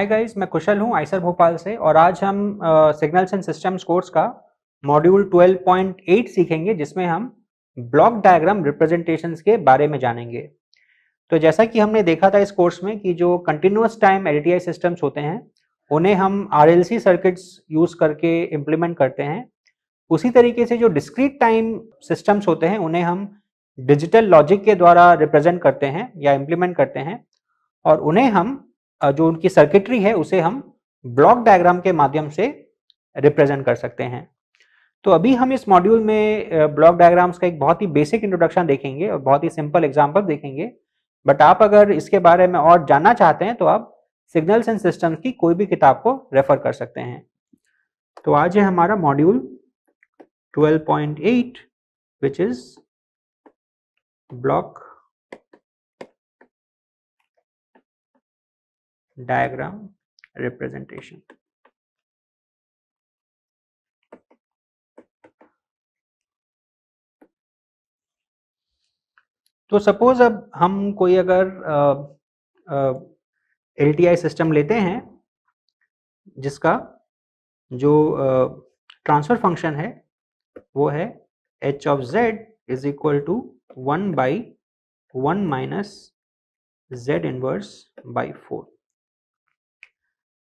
Hi guys, मैं कुशल हूँ Eicher Bhopal से और आज हम सिग्नल्स एंड सिस्टम्स कोर्स का मॉड्यूल 12.8 सीखेंगे जिसमें हम ब्लॉक डायग्राम रिप्रेजेंटेशंस के बारे में जानेंगे। तो जैसा कि हमने देखा था इस कोर्स में कि जो कंटिन्यूअस टाइम एलटीआई सिस्टम्स होते हैं उन्हें हम आरएलसी सर्किट्स यूज करके इम्प्लीमेंट करते हैं। उसी तरीके से जो डिस्क्रीट टाइम सिस्टम्स होते हैं उन्हें हम डिजिटल लॉजिक के द्वारा रिप्रेजेंट करते हैं या इम्प्लीमेंट करते हैं और उन्हें हम जो उनकी सर्किटरी है उसे हम ब्लॉक डायग्राम के माध्यम से रिप्रेजेंट कर सकते हैं। तो अभी हम इस मॉड्यूल में ब्लॉक डायग्राम्स का एक बहुत ही बेसिक इंट्रोडक्शन देखेंगे और बहुत ही सिंपल एग्जांपल देखेंगे। बट आप अगर इसके बारे में और जानना चाहते हैं तो आप सिग्नल्स एंड सिस्टम्स की कोई भी किताब को रेफर कर सकते हैं। तो आज है हमारा module 12.8 which is block diagram representation. तो सपोज अब हम कोई अगर एलटीआई सिस्टम लेते हैं जिसका जो ट्रांसफर फंक्शन है वो है h of z is equal to 1 by 1 minus z inverse by 4।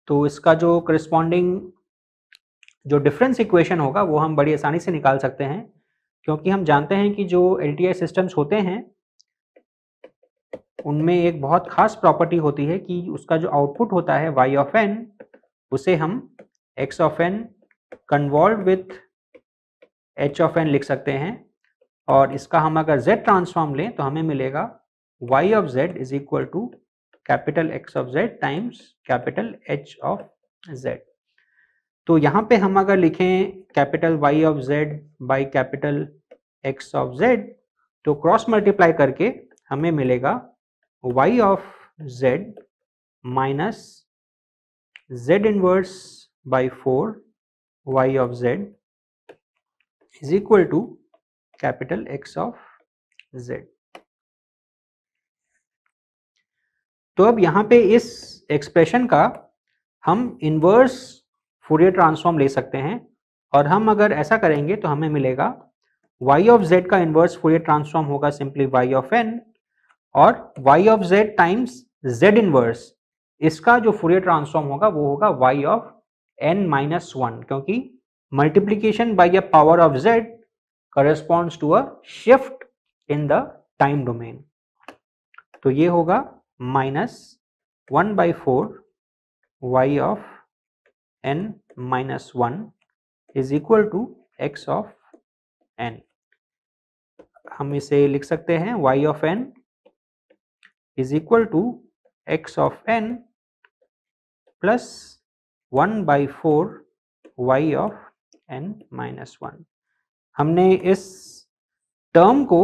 तो इसका जो करस्पॉन्डिंग जो डिफरेंस इक्वेशन होगा वो हम बड़ी आसानी से निकाल सकते हैं, क्योंकि हम जानते हैं कि जो एलटीआई सिस्टम्स होते हैं उनमें एक बहुत खास प्रॉपर्टी होती है कि उसका जो आउटपुट होता है y ऑफ n उसे हम x of n convolve with h of n लिख सकते हैं और इसका हम अगर z ट्रांसफॉर्म लें तो हमें मिलेगा y of z is equal to capital X of z times capital H of z। तो यहाँ पे हम अगर लिखें capital Y of z by capital X of z तो क्रॉस मल्टीप्लाई करके हमें मिलेगा y of z minus z inverse by 4 y of z is equal to capital X of z। तो अब यहाँ पे इस एक्सप्रेशन का हम इनवर्स फूरियर ट्रांसफॉर्म ले सकते हैं और हम अगर ऐसा करेंगे तो हमें मिलेगा y ऑफ z का इनवर्स फूरियर ट्रांसफॉर्म होगा सिंपली y ऑफ n और y of z times z inverse इसका जो फूरियर ट्रांसफॉर्म होगा वो होगा y ऑफ n माइनस 1, क्योंकि multiplication bye a power of z corresponds to a shift in the time domain। तो ये होगा minus 1 by 4 y of n minus 1 is equal to x of n। हम इसे लिख सकते हैं y of n is equal to x of n plus 1 by 4 y of n minus 1। हमने इस टर्म को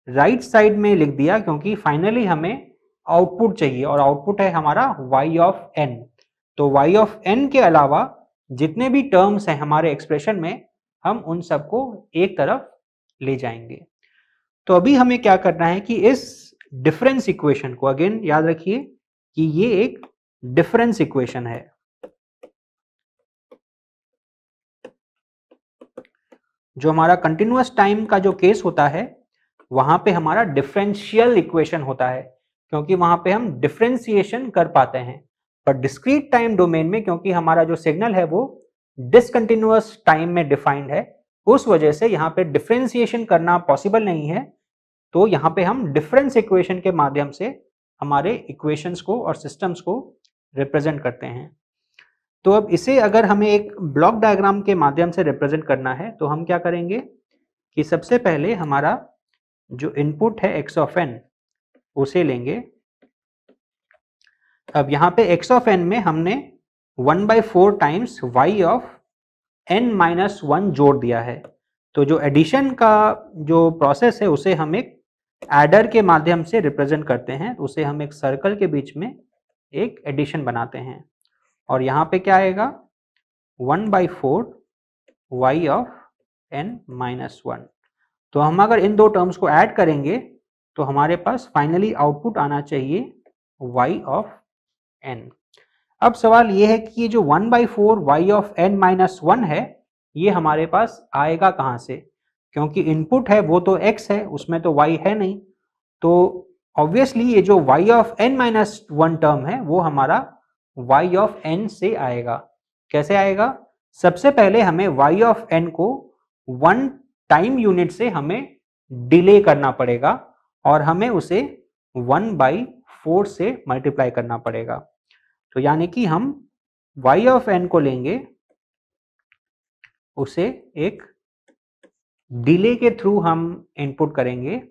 राइट साइड में लिख दिया क्योंकि फाइनली हमें आउटपुट चाहिए और आउटपुट है हमारा y ऑफ n। तो y ऑफ n के अलावा जितने भी टर्म्स हैं हमारे एक्सप्रेशन में हम उन सबको एक तरफ ले जाएंगे। तो अभी हमें क्या करना है कि इस डिफरेंस इक्वेशन को, अगेन याद रखिए कि ये एक डिफरेंस इक्वेशन है। जो हमारा कंटिन्यूअस टाइम का जो केस होता है वहां पे हमारा डिफरेंशियल इक्वेशन होता है, क्योंकि वहां पे हम डिफरेंशिएशन कर पाते हैं। पर डिस्क्रीट टाइम डोमेन में क्योंकि हमारा जो सिग्नल है वो डिसकंटिन्यूअस टाइम में डिफाइंड है, उस वजह से यहाँ पे डिफरेंशिएशन करना पॉसिबल नहीं है। तो यहाँ पे हम डिफरेंस इक्वेशन के माध्यम से हमारे इक्वेशंस को और सिस्टम्स को रिप्रेजेंट करते हैं। तो अब इसे अगर हमें एक ब्लॉक डायग्राम के माध्यम से रिप्रेजेंट करना है तो हम क्या करेंगे कि सबसे पहले हमारा जो इनपुट है x ऑफ n उसे लेंगे। अब यहाँ पे x ऑफ n में हमने 1 by 4 times y of n minus 1 जोड़ दिया है। तो जो एडिशन का जो प्रोसेस है उसे हम एक एडर के माध्यम से रिप्रेजेंट करते हैं। उसे हम एक सर्कल के बीच में एक एडिशन बनाते हैं और यहाँ पे क्या आएगा 1 by 4 y of n minus 1। तो हम अगर इन दो टर्म्स को ऐड करेंगे तो हमारे पास फाइनली आउटपुट आना चाहिए y ऑफ n। अब सवाल ये है कि ये जो 1/4 y ऑफ n माइनस 1 है, ये हमारे पास आएगा कहाँ से? क्योंकि इनपुट है वो तो x है, उसमें तो y है नहीं, तो ऑब्वियसली ये जो y of n minus 1 term है वो हमारा y ऑफ n से आएगा। कैसे आएगा? सबसे पहले हमें y ऑफ n को 1 टाइम यूनिट से हमें डिले करना पड़ेगा और हमें उसे 1/4 से मल्टीप्लाई करना पड़ेगा। तो यानी कि हम y ऑफ n को लेंगे, उसे एक डिले के थ्रू हम इनपुट करेंगे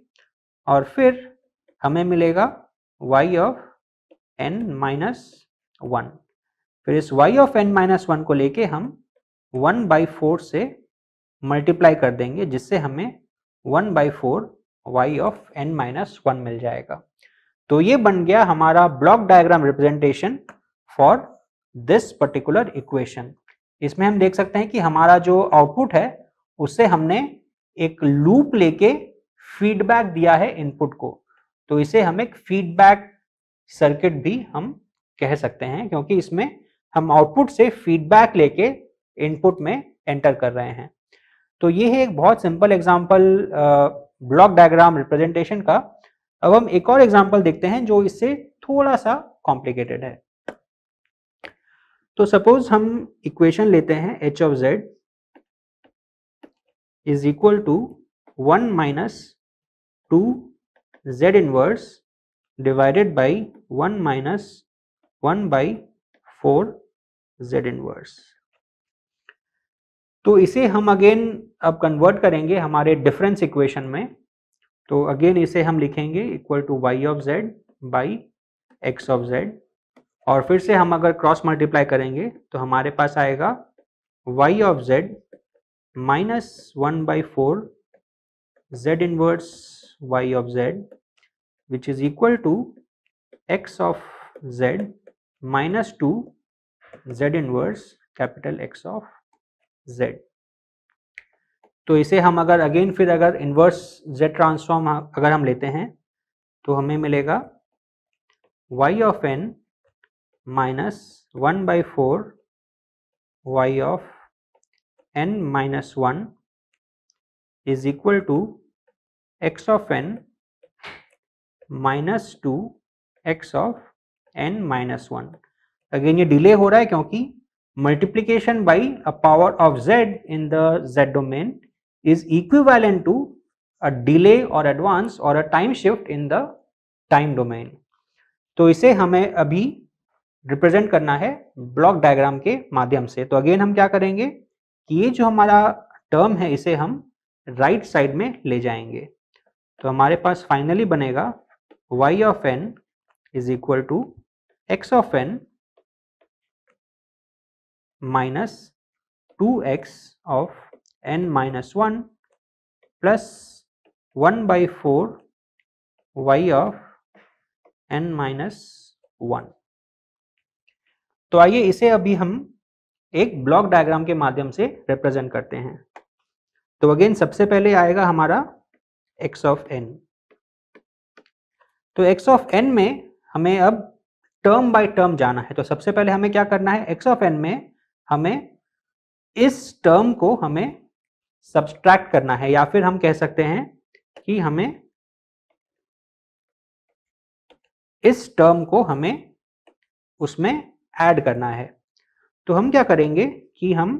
और फिर हमें मिलेगा y ऑफ n माइनस 1। फिर इस y ऑफ n माइनस 1 को लेके हम 1/4 से मल्टीप्लाई कर देंगे, जिससे हमें 1/4 y ऑफ n माइनस 1 मिल जाएगा। तो ये बन गया हमारा block diagram representation for this particular equation. इसमें हम देख सकते हैं कि हमारा जो आउटपुट है उससे हमने एक लूप लेके फीडबैक दिया है इनपुट को, तो इसे हम एक फीडबैक सर्किट भी हम कह सकते हैं, क्योंकि इसमें हम आउटपुट से फीडबैक लेके इनपुट में एंटर कर रहे हैं। तो ये है एक बहुत simple example block diagram representation का। अब हम एक और एग्जांपल देखते हैं जो इससे थोड़ा सा कॉम्प्लिकेटेड है। तो सपोज हम इक्वेशन लेते हैं h of z is equal to 1 minus 2 z inverse divided by 1 minus 1/4 z inverse. तो इसे हम अगेन अब कन्वर्ट करेंगे हमारे डिफरेंस इक्वेशन में। तो अगेन इसे हम लिखेंगे equal to y of z by x of z, और फिर से हम अगर क्रॉस मल्टीप्लाई करेंगे तो हमारे पास आएगा y of z minus 1/4 z inverse y of z which is equal to x of z minus 2 z inverse capital X of z। तो इसे हम अगर अगेन फिर अगर इन्वर्स z ट्रांसफॉर्म अगर हम लेते हैं तो हमें मिलेगा y of n minus 1/4 y of n minus 1 is equal to x of n minus 2 x of n minus 1। Again ये डिले हो रहा है क्योंकि multiplication by a power of z in the z domain is equivalent to a delay or advance or a time shift in the time domain। तो इसे हमें अभी represent करना है ब्लॉक डायग्राम के माध्यम से। तो अगेन हम क्या करेंगे कि ये जो हमारा टर्म है इसे हम राइट साइड में ले जाएंगे। तो हमारे पास फाइनली बनेगा y of n is equal to x of n minus 2x of n minus 1 plus 1/4 y of n minus 1। तो आइए इसे अभी हम एक ब्लॉक डायग्राम के माध्यम से रिप्रेजेंट करते हैं। तो अगेन सबसे पहले आएगा हमारा x ऑफ n। तो x ऑफ n में हमें अब टर्म बाय टर्म जाना है। तो सबसे पहले हमें क्या करना है, x ऑफ n में हमें इस टर्म को हमें सब्सट्रैक्ट करना है, या फिर हम कह सकते हैं कि हमें इस टर्म को हमें उसमें ऐड करना है। तो हम क्या करेंगे कि हम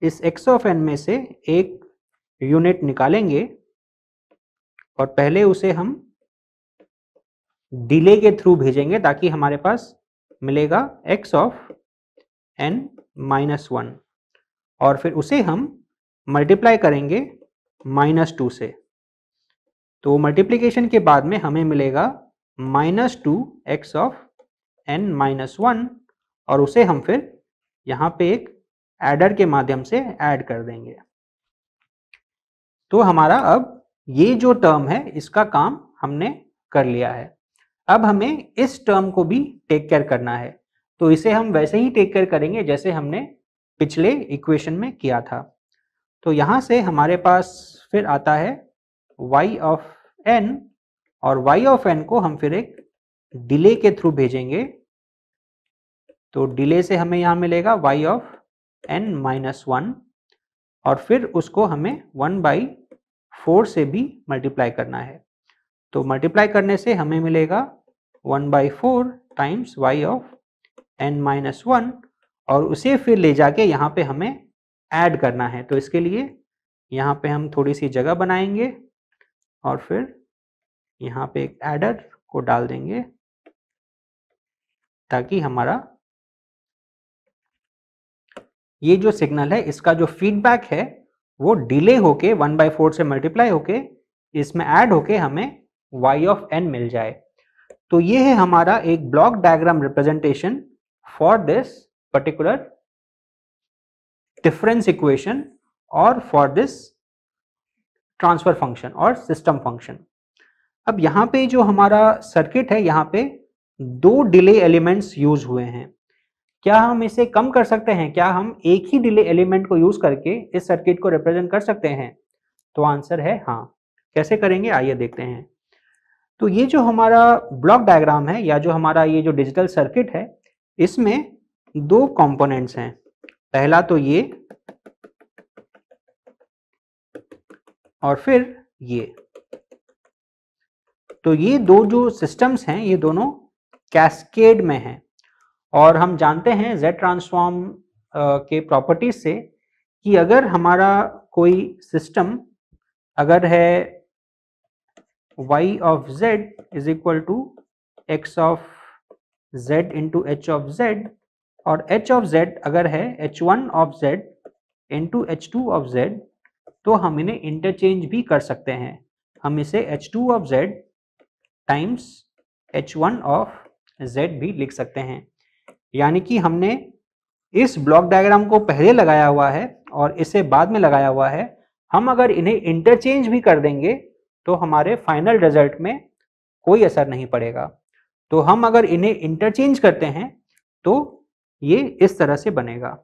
इस x ऑफ n में से एक यूनिट निकालेंगे और पहले उसे हम डिले के थ्रू भेजेंगे ताकि हमारे पास मिलेगा x ऑफ n माइनस 1, और फिर उसे हम मल्टीप्लाई करेंगे -2 से। तो मल्टीप्लिकेशन के बाद में हमें मिलेगा -2x ऑफ n माइनस 1, और उसे हम फिर यहाँ पे एक एडर के माध्यम से ऐड कर देंगे। तो हमारा अब ये जो टर्म है इसका काम हमने कर लिया है। अब हमें इस टर्म को भी टेक केयर करना है। तो इसे हम वैसे ही टेक केयर करेंगे जैसे हमने पिछले इक्वेशन में किया था। तो यहाँ से हमारे पास फिर आता है y ऑफ n, और y ऑफ n को हम फिर एक डिले के थ्रू भेजेंगे तो डिले से हमें यहाँ मिलेगा y ऑफ n माइनस 1 और फिर उसको हमें 1/4 से भी मल्टीप्लाई करना है। तो मल्टीप्लाई करने से हमें मिलेगा 1/4 times y of n minus 1 और उसे फिर ले जाके यहाँ पे हमें ऐड करना है। तो इसके लिए यहाँ पे हम थोड़ी सी जगह बनाएंगे और फिर यहाँ पे एक एडर को डाल देंगे ताकि हमारा ये जो सिग्नल है इसका जो फीडबैक है वो डिले होके 1/4 से मल्टीप्लाई होके इसमें ऐड होके हमें y ऑफ n मिल जाए। तो ये है हमारा एक block diagram representation for this particular difference equation और फॉर दिस ट्रांसफर फंक्शन और सिस्टम फंक्शन। अब यहाँ पे जो हमारा सर्किट है यहाँ पे दो डिले एलिमेंट्स यूज हुए हैं। क्या हम इसे कम कर सकते हैं? क्या हम एक ही डिले एलिमेंट को यूज करके इस सर्किट को रिप्रेजेंट कर सकते हैं? तो आंसर है हाँ। कैसे करेंगे आइए देखते हैं। तो ये जो हमारा ब्लॉक डायग्राम है या जो हमारा ये जो डिजिटल सर्किट है इसमें दो कंपोनेंट्स हैं। पहला तो ये और फिर ये। तो ये दो जो सिस्टम्स हैं ये दोनों कैस्केड में हैं और हम जानते हैं Z ट्रांसफॉर्म के प्रॉपर्टीज से कि अगर हमारा कोई सिस्टम अगर है y of z is equal to x of z into h of z और h ऑफ z अगर है h1 of z into h2 of z तो हम इन्हें इंटरचेंज भी कर सकते हैं। हम इसे h2 of z times h1 of z भी लिख सकते हैं। यानी कि हमने इस ब्लॉक डायग्राम को पहले लगाया हुआ है और इसे बाद में लगाया हुआ है। हम अगर इन्हें इंटरचेंज भी कर देंगे तो हमारे फाइनल रिजल्ट में कोई असर नहीं पड़ेगा। तो हम अगर इन्हें इंटरचेंज करते हैं तो ये इस तरह से बनेगा।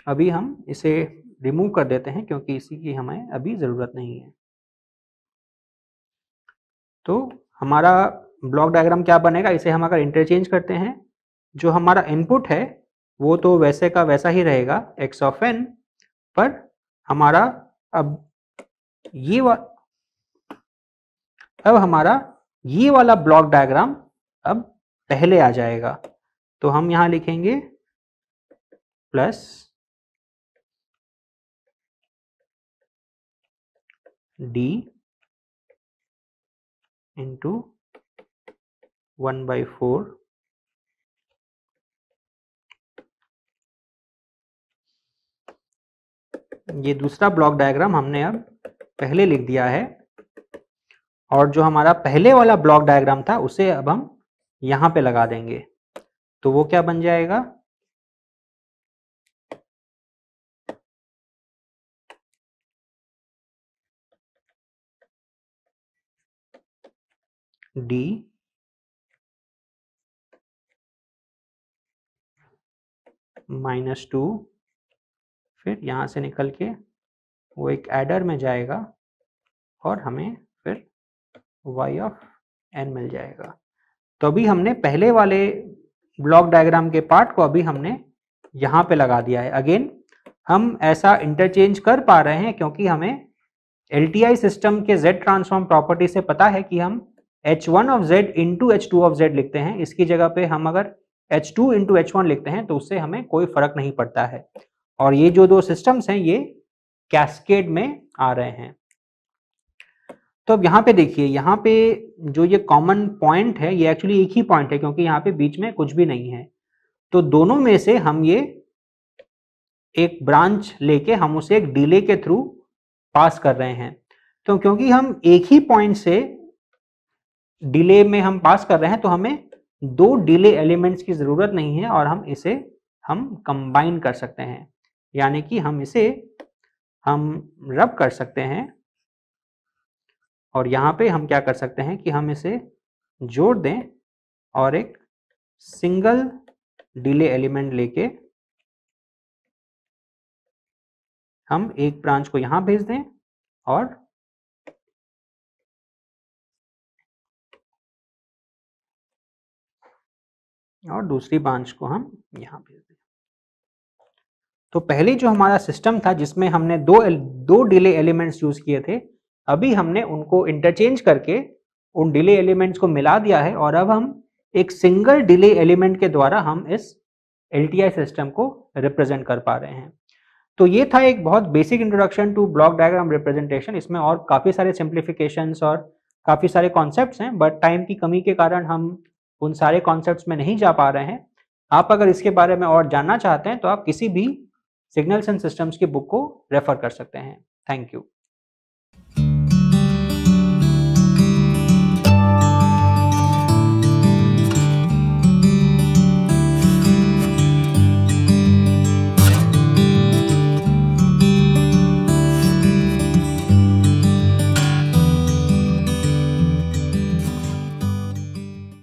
अभी हम इसे रिमूव कर देते हैं क्योंकि इसी की हमें अभी ज़रूरत नहीं है। तो हमारा ब्लॉक डायग्राम क्या बनेगा? इसे हम अगर इंटरचेंज करते हैं जो हमारा इनपुट है वो तो वैसे का वैसा ही रहेगा x ऑफ n, पर हमारा अब हमारा ये वाला ब्लॉक डायग्राम अब पहले आ जाएगा। तो हम यहां लिखेंगे प्लस d इंटू 1/4 ये दूसरा ब्लॉक डायग्राम हमने अब पहले लिख दिया है और जो हमारा पहले वाला ब्लॉक डायग्राम था उसे अब हम यहां पे लगा देंगे। तो वो क्या बन जाएगा? d -2 फिर यहां से निकल के वो एक एडर में जाएगा और हमें फिर y ऑफ n मिल जाएगा। तो अभी हमने पहले वाले ब्लॉक डायग्राम के पार्ट को अभी हमने यहाँ पे लगा दिया है। अगेन हम ऐसा इंटरचेंज कर पा रहे हैं क्योंकि हमें LTI सिस्टम के Z ट्रांसफॉर्म प्रॉपर्टी से पता है कि हम h1 of z into h2 of z लिखते हैं। इसकी जगह पे हम अगर h2 इंटू h1 लिखते हैं तो उससे हमें कोई फर्क नहीं पड़ता है। और ये जो दो सिस्टम्स हैं ये कैस्केड में आ रहे हैं। तो अब यहाँ पे देखिए, यहाँ पे जो ये कॉमन पॉइंट है ये एक्चुअली एक ही पॉइंट है क्योंकि यहाँ पे बीच में कुछ भी नहीं है। तो दोनों में से हम ये एक ब्रांच लेके हम उसे एक डिले के थ्रू पास कर रहे हैं। तो क्योंकि हम एक ही पॉइंट से डिले में हम पास कर रहे हैं तो हमें दो डिले एलिमेंट्स की जरूरत नहीं है और हम इसे कंबाइन कर सकते हैं। यानी कि हम इसे रब कर सकते हैं और यहाँ पे हम क्या कर सकते हैं कि हम इसे जोड़ दें और एक सिंगल डिले एलिमेंट लेके हम एक ब्रांच को यहाँ भेज दें और और दूसरी ब्रांच को हम यहाँ भेज दें। तो पहले जो हमारा सिस्टम था जिसमें हमने दो डिले एलिमेंट्स यूज किए थे, अभी हमने उनको इंटरचेंज करके उन डिले एलिमेंट्स को मिला दिया है और अब हम एक सिंगल डिले एलिमेंट के द्वारा हम इस LTI सिस्टम को रिप्रेजेंट कर पा रहे हैं। तो ये था एक बहुत basic introduction to block diagram representation. इसमें और काफ़ी सारे सिंप्लीफिकेशंस और काफ़ी सारे कॉन्सेप्ट्स हैं, बट टाइम की कमी के कारण हम उन सारे कॉन्सेप्ट्स में नहीं जा पा रहे हैं। आप अगर इसके बारे में और जानना चाहते हैं तो आप किसी भी सिग्नल्स एंड सिस्टम्स की बुक को रेफर कर सकते हैं। Thank you.